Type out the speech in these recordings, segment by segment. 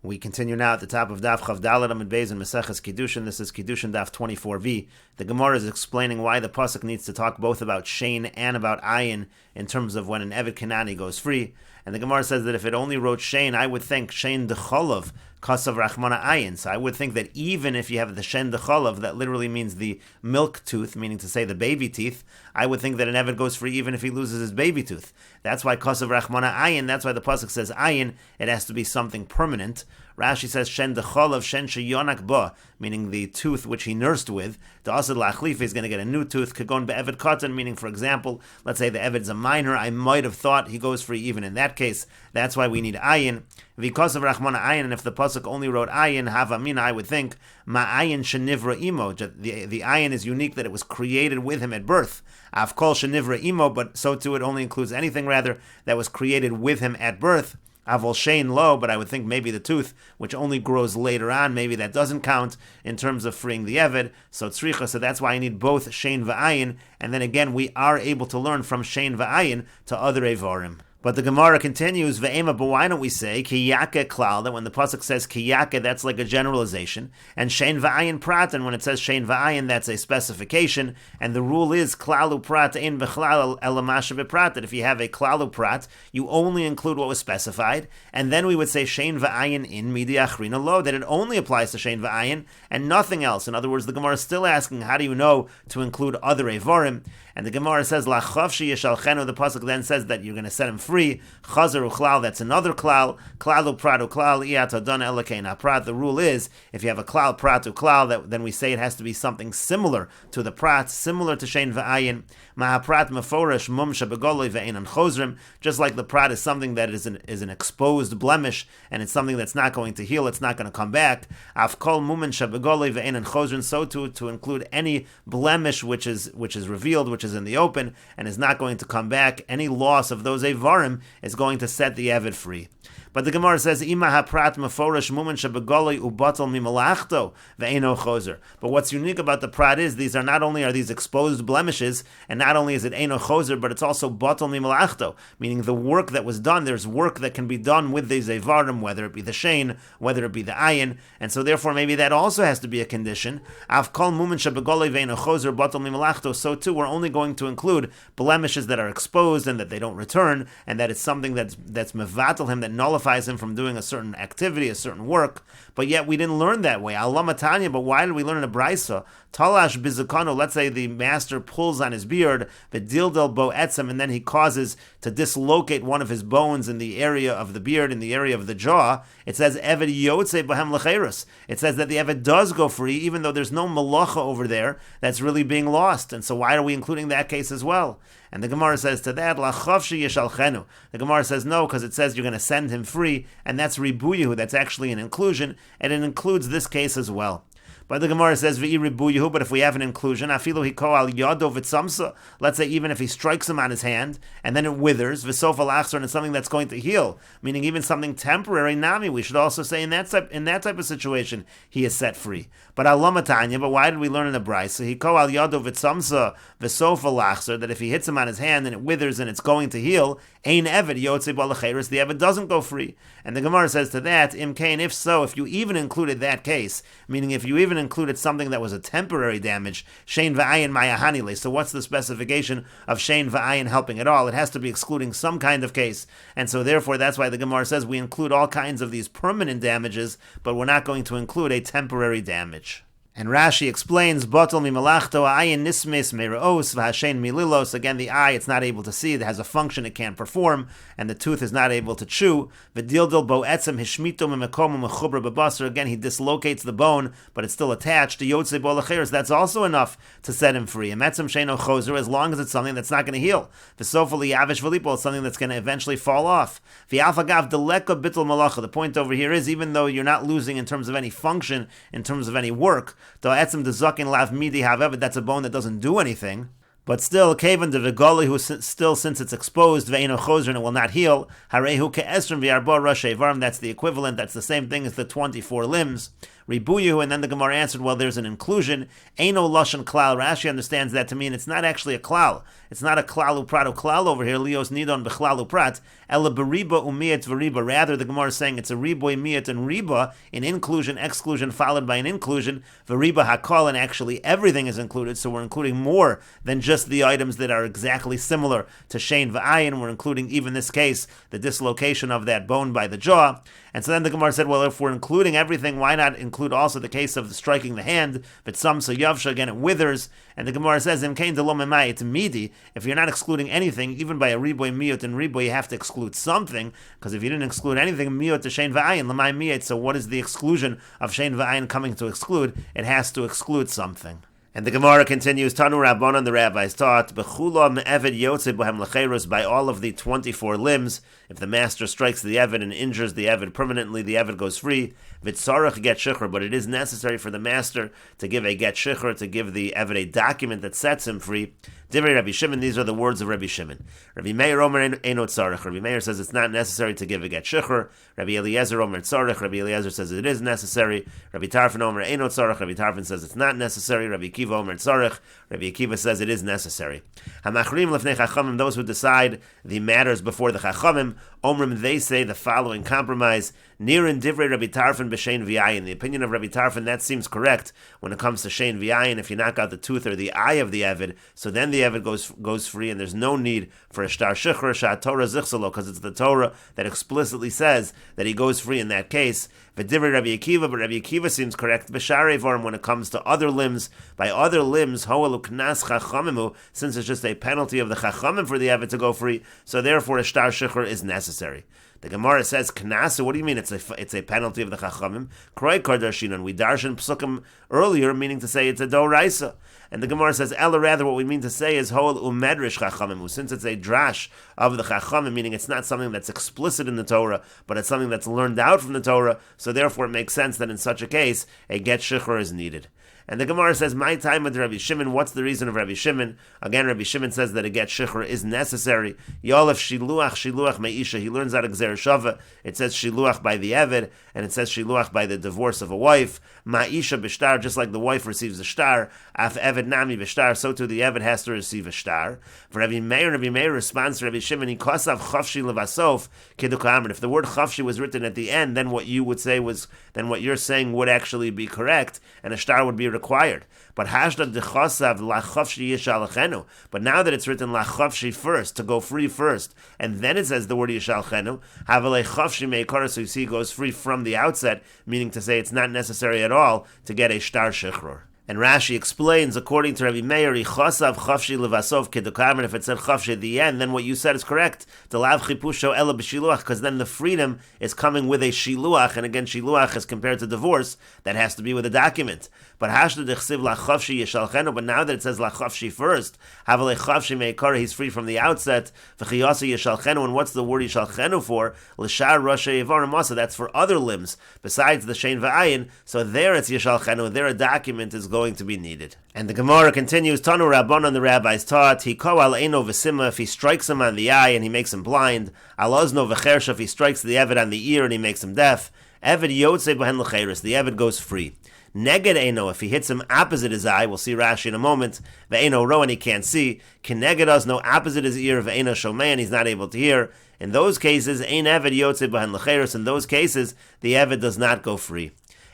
We continue now at the top of Daf Chav Daled Amud Beis in Meseches Kiddushin. This is Kiddushin Daf 24b. The Gemara is explaining why the pasuk needs to talk both about Shein and about Ayin in terms of when an Eved Kanani goes free. And the Gemara says that if it only wrote Shein, I would think Shein Decholov Kasav Rachmana Ayin. So I would think that even if you have the Shein Decholov, that literally means the milk tooth, meaning to say the baby teeth, I would think that an Eved goes free even if he loses his baby tooth. That's why Kasav Rachmana Ayin, that's why the pasuk says Ayin, it has to be something permanent. Rashi says Shen Decholov Shen Sheyonak Ba, meaning the tooth which he nursed with. The Asad Lachlif is going to get a new tooth. Kagon Be'eved Katan, meaning, for example, let's say the Eved's a minor. I might have thought he goes free even in that case. That's why we need Ayin. Because of Rachmana Ayin, and if the pasuk only wrote Ayin, Havamina, I would think Ma'ayin Shenivra Imo. The Ayin is unique that it was created with him at birth. Avkol Shenivra Imo, but so too it only includes anything rather that was created with him at birth. Avol Shein Lo, but I would think maybe the tooth, which only grows later on, maybe that doesn't count in terms of freeing the Eved. So Tzricha, so that's why I need both Shein V'ayin, and then again we are able to learn from Shein V'ayin to other Evarim. But the Gemara continues, Ve'ema, but why don't we say Kiyake Klal, that when the pasuk says Kiyake, that's like a generalization, and Shein V'ayin Prat, and when it says Shein V'ayin, that's a specification, and the rule is Klalu Prat Ein B'chlal Elamasha B'Prat, that if you have a Klalu Prat, you only include what was specified, and then we would say Shein V'ayin in Midi Achrina Lo, that it only applies to Shein V'ayin, and nothing else. In other words, the Gemara is still asking, how do you know to include other Evarim? And the Gemara says, Lachavshi Yeshalchenu, the pasuk then says that you're going to set him free. Chazer Uchlal, that's another klal. Klalu Prat Uklal, Iyat Adon Elikein Prat. The rule is, if you have a klal Prat Uklal, then we say it has to be something similar to the Prat, similar to Shein V'ayin. Mahaprat Meforesh Mum Shabegoloi Ve'enan Chozrim. Just like the Prat is something that is an exposed blemish, and it's something that's not going to heal, it's not going to come back. Afkol Mumen Shabegoloi Ve'enan Chozrim, so to include any blemish which is revealed, which is in the open, and is not going to come back. Any loss of those Evarim is going to set the Eved free. But the Gemara says, Ima haprat meforish mumen shebegoloi ubatal mimalachto ve'eno chozer. But what's unique about the prat is these are these exposed blemishes, and not only is it eno chozer, but it's also batal mimalachto, meaning the work that was done. There's work that can be done with these evarim, whether it be the shein, whether it be the ayin, and so therefore maybe that also has to be a condition. Av kol mumen shebegoloi ve'eno chozer batal mimalachto. So too, we're only going to include blemishes that are exposed and that they don't return, and that it's something that's mevatel him, that nullifies him from doing a certain activity, a certain work, but yet we didn't learn that way. Allah Matanya, but why did we learn in a brisa? Talash bizakano, let's say the master pulls on his beard, the dildel bo etzem, and then he causes to dislocate one of his bones in the area of the beard, in the area of the jaw. It says Eved yotze bahem lecherus. It says that the Eved does go free, even though there's no malacha over there that's really being lost. And so why are we including that case as well? And the Gemara says to that, Lachavshi Yeshalchenu. The Gemara says no, because it says you're going to send him free, and that's Ribuyehu, that's actually an inclusion, and it includes this case as well. But the Gemara says, V'iribuyehu, but if we have an inclusion, afilu hiko al yado v'tzamsa, let's say even if he strikes him on his hand, and then it withers, v'sof al-achsar, and it's something that's going to heal, meaning even something temporary, nami, we should also say in that type of situation, he is set free. But Allah Matanya, but why did we learn in the Brisa? Hiko al yado v'tzamsa, v'sof al-achsar, that if he hits him on his hand and it withers and it's going to heal, ein eved yotze b'alacheres, the eved doesn't go free. And the Gemara says to that, imkain, if so, if you even included that case, meaning if you even included something that was a temporary damage, shein v'ayin mayahanile. So what's the specification of shein v'ayin helping at all? It has to be excluding some kind of case, and so therefore that's why the Gemara says we include all kinds of these permanent damages, but we're not going to include a temporary damage. And Rashi explains, Batal mi malachto ayin nismes mereos v'hashen mililos. Again, the eye, it's not able to see, it has a function it can't perform, and the tooth is not able to chew. V'dildil bo etzem hishmito memekom mechubra bebasar. Again, he dislocates the bone, but it's still attached to yotze bo lecheres. That's also enough to set him free. And metzem sheino chozer, as long as it's something that's not going to heal. V'sofali yavish v'lipo, it's something that's going to eventually fall off. V'alfagav deleka bittul malacha. The point over here is, even though you're not losing in terms of any function, in terms of any work, that's a bone that doesn't do anything. But still, Kavan de Vigoli, who still, since it's exposed, Ve'eno Chozrin, it will not heal. Harehu Ke'esrim V'Arba Rashi Varm, that's the equivalent, that's the same thing as the 24 limbs. Ribuyu, and then the Gemara answered, well, there's an inclusion. Eino Lashon Klal. Rashi understands that to mean it's not actually a klal. It's not a klal uprat klal over here, Lios Nidon B'chlal uprat. Ela beriba umiyat v'riba. Rather, the Gemara is saying it's a riboy miyat and riba, an inclusion, exclusion, followed by an inclusion. V'riba hakol, and actually everything is included, so we're including more than just the items that are exactly similar to shein v'ayin. We're including, even this case, the dislocation of that bone by the jaw. And so then the Gemara said, well, if we're including everything, why not include also the case of striking the hand? But some so yavsha, again, it withers. And the Gemara says, it's midi. If you're not excluding anything, even by a riboy miyot and riboy, you have to exclude something, because if you didn't exclude anything, miyot to shein v'ayin, lamai miyot, so what is the exclusion of shein v'ayin coming to exclude? It has to exclude something. And the Gemara continues, Tanu Rabbanan, the rabbis taught, B'chula me'eved yotze bohem lecherus, by all of the 24 limbs. If the master strikes the eved and injures the eved permanently, the eved goes free. V'tzarech get shikhr, but it is necessary for the master to give a get shikhr, to give the eved a document that sets him free. Divrei Rabbi Shimon, these are the words of Rabbi Shimon. Rabbi Meir Omer Eino Tzarech. Rabbi Meir says it's not necessary to give a get shikhr. Rabbi Eliezer Omer Tzarech. Rabbi Eliezer says it is necessary. Rabbi Tarfon Omer Eino Tzarech. Rabbi Tarfon says it's not necessary. Rabbi Akiva Omer Tzarech. Rabbi Akiva says it is necessary. Hamachrim lefnei chachamim, those who decide the matters before the chachamim, Omrim, they say the following compromise: Nirin divrei Rabbi Tarfon b'shein v'ayin. The opinion of Rabbi Tarfon, that seems correct when it comes to shein v'ayin. If you knock out the tooth or the eye of the eved, so then the eved goes free, and there's no need for a shtar shikhr shat Torah zichsalo, because it's the Torah that explicitly says that he goes free in that case. V'divrei Rabbi Akiva, but Rabbi Akiva seems correct b'sharei vorm, when it comes to other limbs. By other limbs, ho'elu knas chachamimu, since it's just a penalty of the chachamim for the eved to go free, so therefore a shtar shikhr is necessary. The Gemara says, Knas, what do you mean it's a penalty of the Chachamim? Kroi Kardarshinan, we darshan psukim earlier, meaning to say it's a doraisa. And the Gemara says, Ella, rather, what we mean to say is Hol Umedrish Chachamim, since it's a drash of the Chachamim, meaning it's not something that's explicit in the Torah, but it's something that's learned out from the Torah, so therefore it makes sense that in such a case, a get shikhr is needed. And the Gemara says, my time with Rabbi Shimon, what's the reason of Rabbi Shimon? Again, Rabbi Shimon says that a get shikhr is necessary. Yolef shiluach me'isha, he learns out of Gzer Shava. It says shiluach by the eved, and it says shiluach by the divorce of a wife. Ma'isha b'shtar, just like the wife receives a shtar. Af eved nami b'shtar, so too the eved has to receive a shtar. For Rabbi Meir responds to Rabbi Shimon, he kosav chafshi levasof kidukam. If the word chafshi was written at the end, then what you would say was, then what you're saying would actually be correct, and a shtar would be required. But hashda dechasav la chafshi yishalchenu. But now that it's written la chafshi first, to go free first, and then it says the word yishalchenu, havale chafshi meikara, so you see it goes free from the outset, meaning to say it's not necessary at all to get a shtar shichror. And Rashi explains, according to Rabbi Meir, chasav chafshi levasov kedukamen. If it said chafshi at the end, then what you said is correct. Delav chipusho ela b'shiluach, because then the freedom is coming with a shiluach, and again, shiluach as compared to divorce, that has to be with a document. But hashda dechsiv la chafshi yishalchenu. But now that it says la chafshi first, havale chafshi meikara, he's free from the outset. V'chiyasa yishalchenu, and what's the word yishalchenu for? L'shar rasha yivarim masa. That's for other limbs besides the shein v'ayin. So there it's yishalchenu. There a document is going to be needed. And the Gemara continues, Tanu Rabbanan, the rabbis taught, he ko al eino v'sima, if he strikes him on the eye and he makes him blind, al ozno v'chersha, if he strikes the eved on the ear and he makes him deaf, eved yotze b'hen l'cheres, the eved goes free. Neged eino, if he hits him opposite his eye, we'll see Rashi in a moment, ve'eino ro, and he can't see, kineged ozno, opposite his ear, ve'eino shomei, and he's not able to hear. In those cases, ein eved yotze b'hen l'cheres, in those cases, the eved does not go free.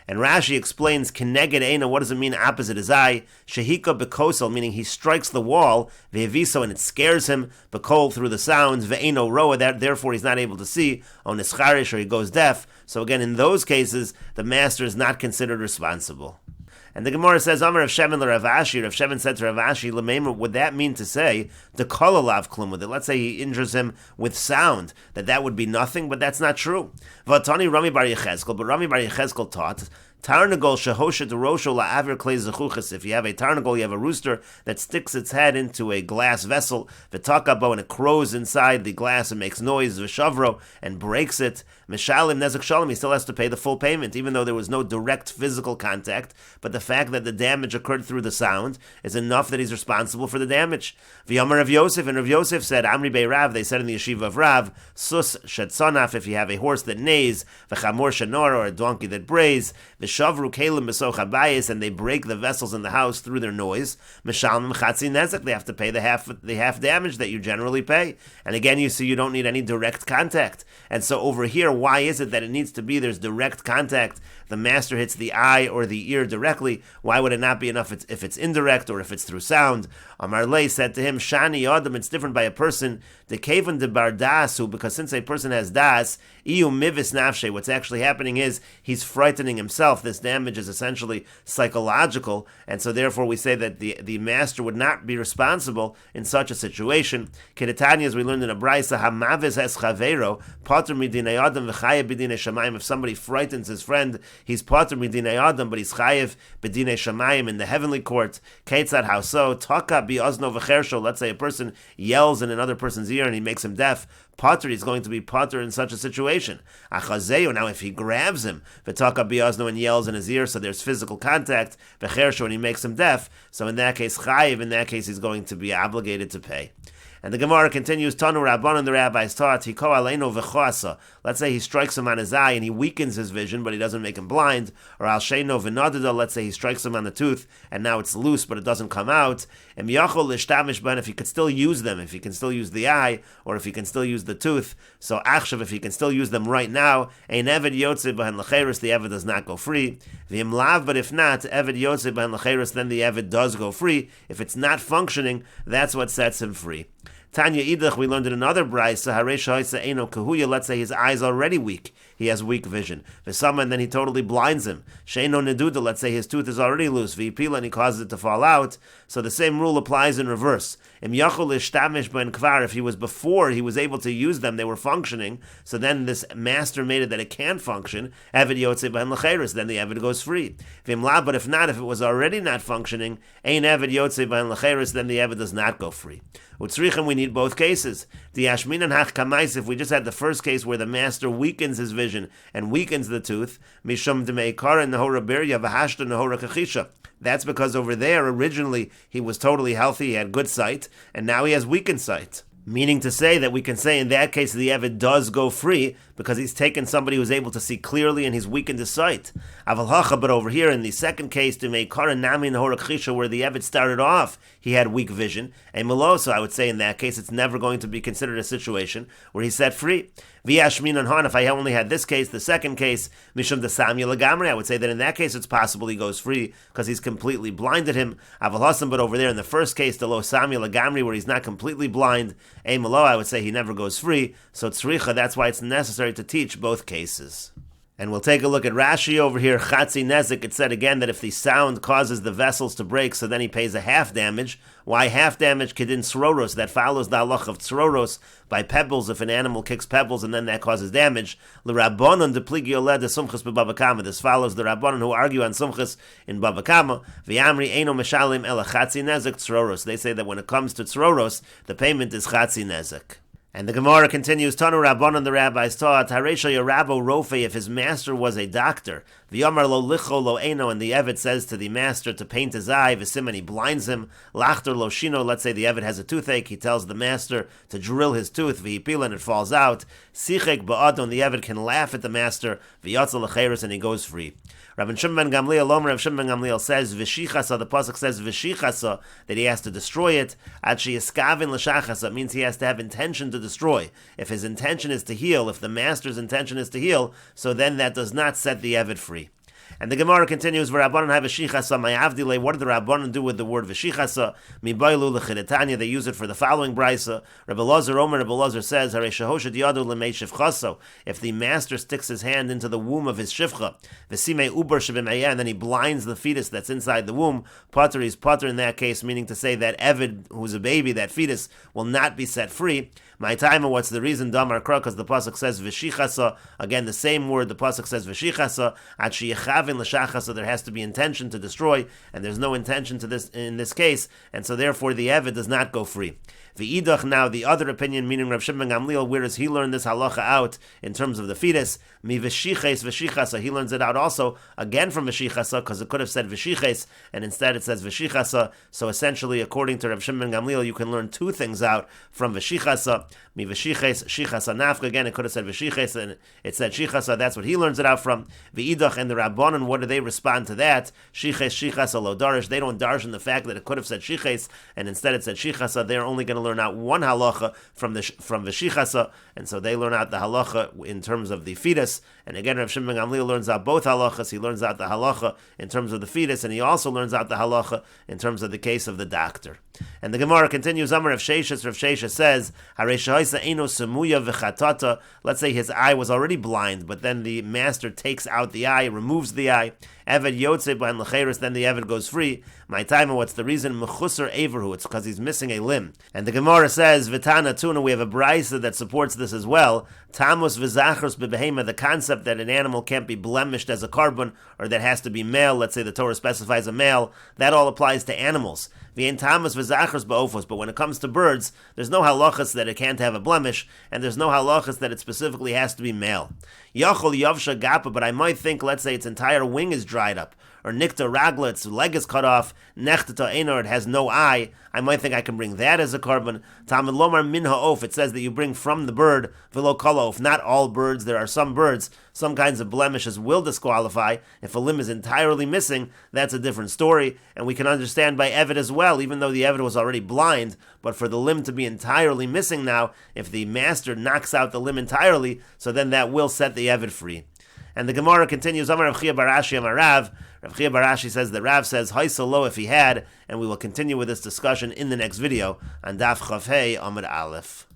And Rashi explains, Keneged Eina, what does it mean opposite his eye? Shehika bekosel, meaning he strikes the wall, ve'eviso, and it scares him, bekol, through the sounds, ve'eno roa, that therefore he's not able to see, on nischarish, or he goes deaf. So again, in those cases, the master is not considered responsible. And the Gemara says, Amar Rav Shemin l'Rav Ashi, Rav Shemin said to Rav Ashi, L'meimer, would that mean to say, the kolalav klum with it? Let's say he injures him with sound, that would be nothing, but that's not true. Vatani Rami Bar Yechezkel, but Rami Bar Yechezkel taught, Tarnagol shehoshet rosho la'aver klei zechuchas. If you have a tarnagol, you have a rooster that sticks its head into a glass vessel, v'takabo, and it crows inside the glass and makes noise, v'shavro, and breaks it. Mishalim nezek shalom, he still has to pay the full payment, even though there was no direct physical contact, but the fact that the damage occurred through the sound is enough that he's responsible for the damage. V'yomer Rav Yosef, and Rav Yosef said, Amri Bei Rav, they said in the yeshiva of Rav, sus shetzonaf, if you have a horse that neighs, v'chamor shenor, or a donkey that brays, v'shavru kelim b'soch habayis, and they break the vessels in the house through their noise, mishalmim chatzi nezek, they have to pay the half damage that you generally pay. And again, you see, you don't need any direct contact. And so over here, why is it that it needs to be there's direct contact? The master hits the eye or the ear directly. Why would it not be enough if it's indirect or if it's through sound? Amar Lei said to him, Shani Adam, it's different by a person. The Kavan de Bar Dasu, because since a person has das, Iu Mivis Nafshe, what's actually happening is he's frightening himself. This damage is essentially psychological, and so therefore we say that the master would not be responsible in such a situation. Kedetani, as we learned in a Braisa, Hamavis es Chavero, Pater Midinei Adam v'chayev b'dinei shamayim. If somebody frightens his friend, he's Pater Midinei Adam, but he's chayev b'dinei shamayim in the heavenly court. Keitzad, how so? Taka bi'ozno v'chersho. Let's say a person yells in another person's ear and he makes him deaf. Potter, he's going to be potter in such a situation. Achazeu, now if he grabs him, v'taka bi'ozno, and yells in his ear, so there's physical contact, v'chersho, and he makes him deaf, so in that case, chayev, in that case, he's going to be obligated to pay. And the Gemara continues, Tanu Rabbanan, the rabbis taught, Hiko aleinu v'choasa. Let's say he strikes him on his eye and he weakens his vision, but he doesn't make him blind. Or al sheino v'nadada, let's say he strikes him on the tooth and now it's loose, but it doesn't come out. And yachol l'shtamish ban, if he could still use them, if he can still use the eye, or if he can still use the tooth. So achshav, if he can still use them right now, ein eved yotze b'hen l'cheres, the eved does not go free. V'im lav, but if not, eved yotze b'hen l'cheres, then the eved does go free. If it's not functioning, that's what sets him free. Tanya Idach, we learned in another brayso, Haresha Haisa Eino Kahuya, let's say his eye's already weak. He has weak vision. V'sama, and then he totally blinds him. Sheino Neduda, let's say his tooth is already loose. V'ipila, and he causes it to fall out. So the same rule applies in reverse. Im Yachol Ishtamish Ben Kvar, if he was before, he was able to use them, they were functioning. So then this master made it that it can function. Eved Yotze Ben Lecheres, then the Eved goes free. V'im La, but if not, if it was already not functioning, Ein Eved Yotze Ben Lecheres, then the Eved does not go free. Utzrichem, we need both cases. The Ashminan Hach Kamais, if we just had the first case where the master weakens his vision and weakens the tooth, Mishum Demeikara Nahora Birya Vahashta Nahora Kachisha. That's because over there, originally, he was totally healthy, he had good sight, and now he has weakened sight. Meaning to say that we can say in that case the Eved does go free because he's taken somebody who's able to see clearly and he's weakened his sight. Aval hacha, but over here in the second case, to make Kara Nami Nahora Kachisha, where the Eved started off, he had weak vision. And Meloso, I would say in that case, it's never going to be considered a situation where he's set free. V'yashmin and Han, if I only had this case, the second case, Mishum de Samuel Lagamri, I would say that in that case it's possible he goes free because he's completely blinded him. Aval Hasan, but over there in the first case, the Lo Samuel Lagamri, where he's not completely blind, Melo, I would say he never goes free. So tzricha, that's why it's necessary to teach both cases. And we'll take a look at Rashi over here, Chatzi Nezik. It said again that if the sound causes the vessels to break, so then he pays a half damage. Why half damage? Kedin Tzroros, that follows the halach of Tzroros by pebbles, if an animal kicks pebbles and then that causes damage. L'Rabbanon depligi oled de Sumchas b'Baba. This follows the Rabbanon who argue on Sumchas in Baba Kama. V'yamri eino meshalim ela Chatzi Nezik Tzroros. They say that when it comes to Tzroros, the payment is Chatzi Nezik. And the Gemara continues, Tanu Rabbanon, the rabbis taught, Haresha Yerabo Rofe, if his master was a doctor, V'yomar lo licho lo eno, and the Eved says to the master to paint his eye, V'sim, and he blinds him, Lachter lo shino, let's say the Eved has a toothache, he tells the master to drill his tooth, V'yipil, and it falls out, Sichek ba'adon, the Eved can laugh at the master, V'yotzel l'cheres, and he goes free. Rabbi Shimon ben Gamliel, Rav Shimon ben Gamliel says, V'shichasa, the pasuk says V'shichasa, that he has to destroy it, Ad sheyiskavin l'shachasa, means he has to have intention to destroy. If his intention is to heal, if the master's intention is to heal, so then that does not set the Eved free. And the Gemara continues, V'Rabbanan have v'shichasa ma'avdile. What did the Rabbanan do with the word v'shichasa? Mibaylu l'chidetanya. They use it for the following brisa. Rabbi Lazar Omer, Rabbi Lazar says, Harei shehoshet yadu l'mei shivchaso. If the master sticks his hand into the womb of his shivcha, v'simei uber shebimeyah, and then he blinds the fetus that's inside the womb, pater is pater in that case, meaning to say that Eved, who's a baby, that fetus, will not be set free. My time, what's the reason? Damar Kra, because the pasuk says v'shichasa. Again, the same word. The pasuk says v'shichasa. At sheyichav Mekavin l'shachas, so there has to be intention to destroy, and there's no intention to this in this case, and so therefore the Eved does not go free. V'idach, now the other opinion, meaning Rav Shimon ben Gamliel, where does he learn this halacha out in terms of the fetus? Mi v'shiches v'shichasa, he learns it out also, again from v'shichasa, because it could have said v'shiches, and instead it says v'shichasa, so essentially, according to Rav Shimon ben Gamliel, you can learn two things out from v'shichasa. Mi v'shiches, shichasa nafka, again, it could have said v'shiches, and it said shichasa, that's what he learns it out from. V'idach, and the Rabbanon, what do they respond to that? Shiches, shichasa, lo darish, they don't darish in the fact that it could have said shiches, and instead it said shichasa, they're only going to learn out one halacha from v'shichasa, and so they learn out the halacha in terms of the fetus. And again, Rav Shimon ben Gamliel learns out both halachas. He learns out the halacha in terms of the fetus, and he also learns out the halacha in terms of the case of the doctor. And the Gemara continues, Amar Rav Sheshes says, let's say his eye was already blind, but then the master takes out the eye, removes the eye. Eved yotze b'an l'cheres, then the Eved goes free. My time, what's the reason? Mechusar everhu, it's because he's missing a limb. And the Gemara says, Vitana tuna, we have a brisa that supports this as well. Tamus v'zachros b'behema, the concept that an animal can't be blemished as a carbon, or that has to be male, let's say the Torah specifies a male, that all applies to animals. But when it comes to birds, there's no halachas that it can't have a blemish, and there's no halachas that it specifically has to be male. Yachol yavsha gapa, but I might think, let's say its entire wing is dried up, or nikta ragla, its leg is cut off, nechtata einor, it has no eye, I might think I can bring that as a carbon. Talmud lomar min ha'of, it says that you bring from the bird, v'lo kolof, not all birds, there are some birds, some kinds of blemishes will disqualify. If a limb is entirely missing, that's a different story, and we can understand by Eved as well, even though the Eved was already blind, but for the limb to be entirely missing now, if the master knocks out the limb entirely, so then that will set the Eved free. And the Gemara continues, Amar Rav Chia bar Ashi Amar Rav. Rav Chia bar Ashi says that Rav says, Haisalo if he had, and we will continue with this discussion in the next video on Daf Chav Hey Amar Aleph.